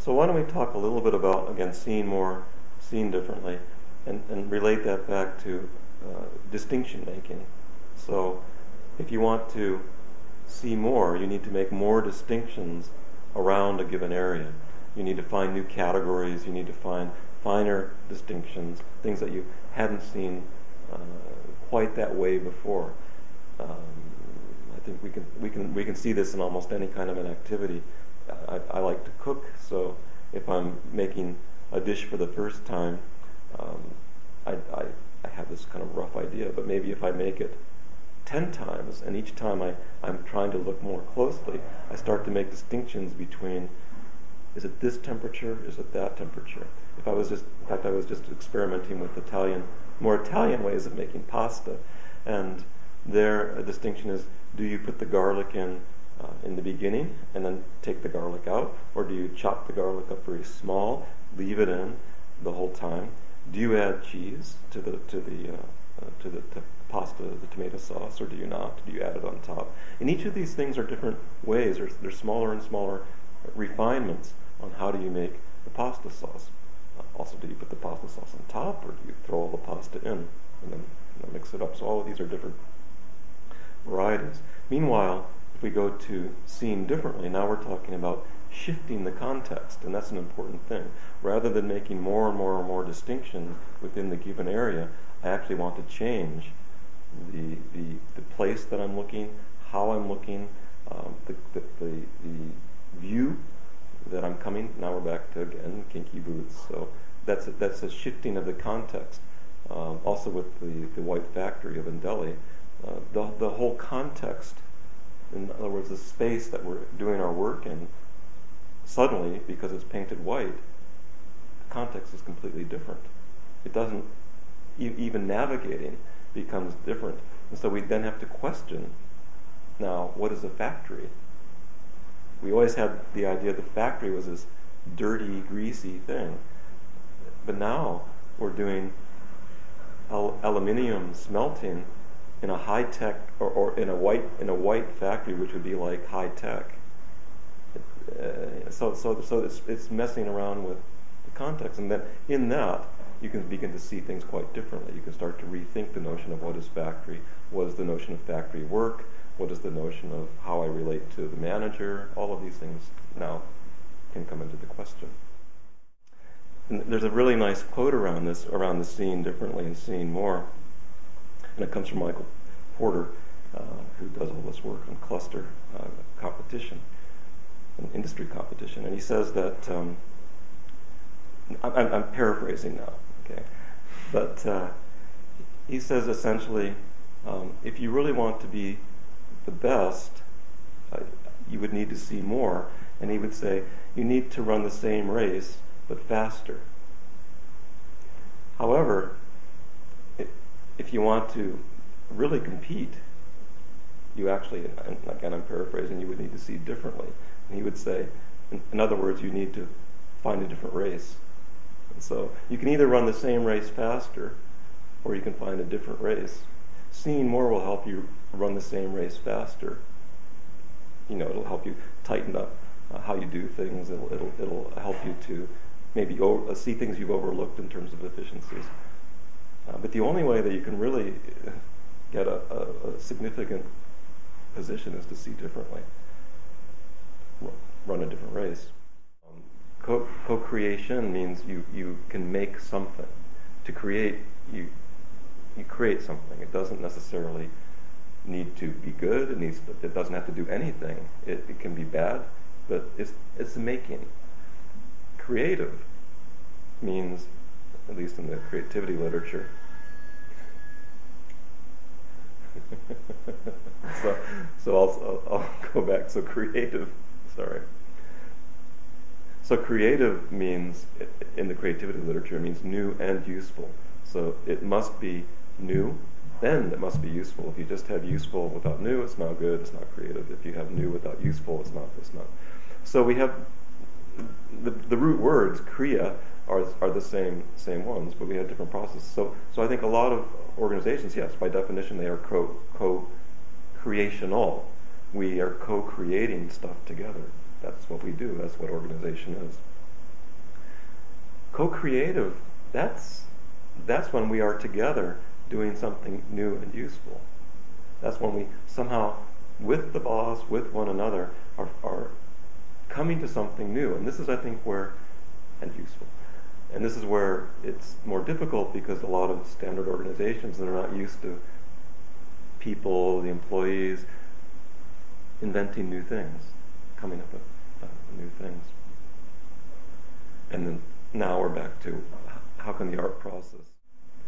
So why don't we talk a little bit about, again, seeing more, seeing differently, and relate that back to distinction making. So if you want to see more, you need to make more distinctions around a given area. You need to find new categories, you need to find finer distinctions, things that you hadn't seen quite that way before. I think we can see this in almost any kind of an activity. I like to cook, so if I'm making a dish for the first time, I have this kind of rough idea, but maybe if I make it 10 times, and each time I'm trying to look more closely, I start to make distinctions between, is it this temperature, is it that temperature? I was just experimenting with more Italian ways of making pasta, and their distinction is, do you put the garlic in the beginning and then take the garlic out, or do you chop the garlic up very small, leave it in the whole time? Do you add cheese to the pasta, the tomato sauce, or do you not? Do you add it on top? And each of these things are different ways. There's smaller and smaller refinements on how do you make the pasta sauce. Also, do you put the pasta sauce on top, or do you throw all the pasta in and then mix it up? So all of these are different varieties. Meanwhile, if we go to seeing differently, now we're talking about shifting the context, and that's an important thing. Rather than making more and more and more distinctions within the given area, I actually want to change the place that I'm looking, how I'm looking, the view that I'm coming. Now we're back to, again, kinky boots. So that's a shifting of the context. Also with the white factory of Delhi, the whole context, in other words, the space that we're doing our work in, suddenly, because it's painted white, the context is completely different. It doesn't, even navigating becomes different. And so we then have to question, now, what is a factory? We always had the idea the factory was this dirty, greasy thing. But now we're doing aluminium smelting in a high-tech, or in a white factory, which would be like high-tech. So it's messing around with the context, and then in that you can begin to see things quite differently. You can start to rethink the notion of what is factory, what is the notion of factory work, what is the notion of how I relate to the manager. All of these things now can come into the question. And there's a really nice quote around this, around the seeing differently and seeing more, and it comes from Michael Porter, who does all this work on cluster competition, and industry competition. And he says that, I'm paraphrasing now, okay, but he says essentially, if you really want to be the best, you would need to see more. And he would say, you need to run the same race, but faster. However, if you want to really compete, you actually, and again I'm paraphrasing, you would need to see differently. And he would say, in other words, you need to find a different race. And so you can either run the same race faster, or you can find a different race. Seeing more will help you run the same race faster. It'll help you tighten up how you do things. It'll help you to maybe see things you've overlooked in terms of efficiencies. But the only way that you can really get a significant position is to see differently, run a different race. Co-creation means you can make something. To create, you create something. It doesn't necessarily need to be good. It doesn't have to do anything. It can be bad, but it's the making. Creative means, at least in the creativity literature, so I'll go back. So creative means, in the creativity literature, means new and useful. So it must be new, then it must be useful. If you just have useful without new, it's not good, it's not creative. If you have new without useful, it's not. So we have the root words, kriya, are the same ones, but we have different processes. So I think a lot of organizations, yes, by definition, they are co-creational. We are co-creating stuff together. That's what we do. That's what organization is. Co-creative, that's when we are together doing something new and useful. That's when we somehow, with the boss, with one another, are coming to something new. And this is, I think, and useful. And this is where it's more difficult, because a lot of standard organizations that are not used to people, the employees, inventing new things, coming up with new things. And then now we're back to how can the art process.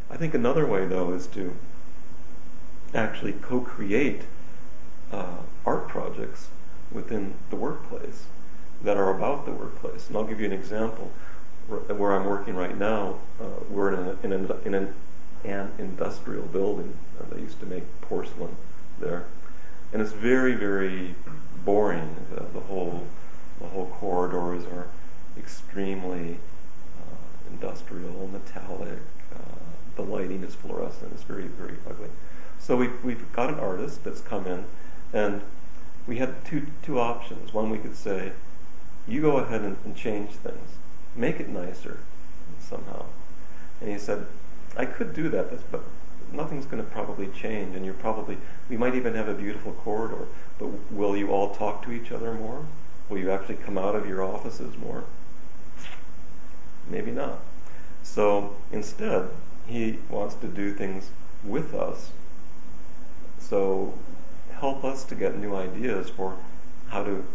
I think another way, though, is to actually co-create art projects within the workplace that are about the workplace. And I'll give you an example. Where I'm working right now, we're in an industrial building. They used to make porcelain there, and it's very, very boring. The whole corridors are extremely industrial, metallic. The lighting is fluorescent. It's very, very ugly. So we've got an artist that's come in, and we had two options. One, we could say, you go ahead and change things, make it nicer somehow. And he said, I could do that, but nothing's going to probably change, and we might even have a beautiful corridor, but will you all talk to each other more? Will you actually come out of your offices more? Maybe not. So instead, he wants to do things with us. So help us to get new ideas for how to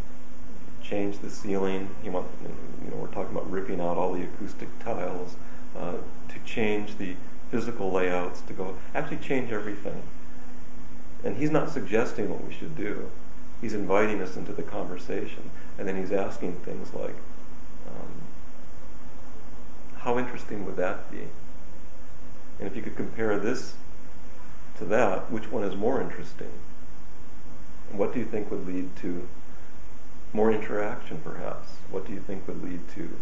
change the ceiling. We're talking about ripping out all the acoustic tiles, to change the physical layouts, to actually change everything. And he's not suggesting what we should do. He's inviting us into the conversation, and then he's asking things like, how interesting would that be? And if you could compare this to that, which one is more interesting? And what do you think would lead to more interaction, perhaps? What do you think would lead to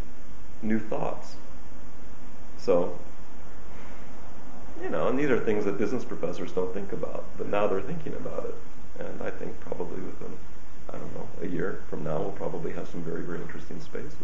new thoughts? So, and these are things that business professors don't think about, but now they're thinking about it. And I think probably within, a year from now, we'll probably have some very, very interesting spaces.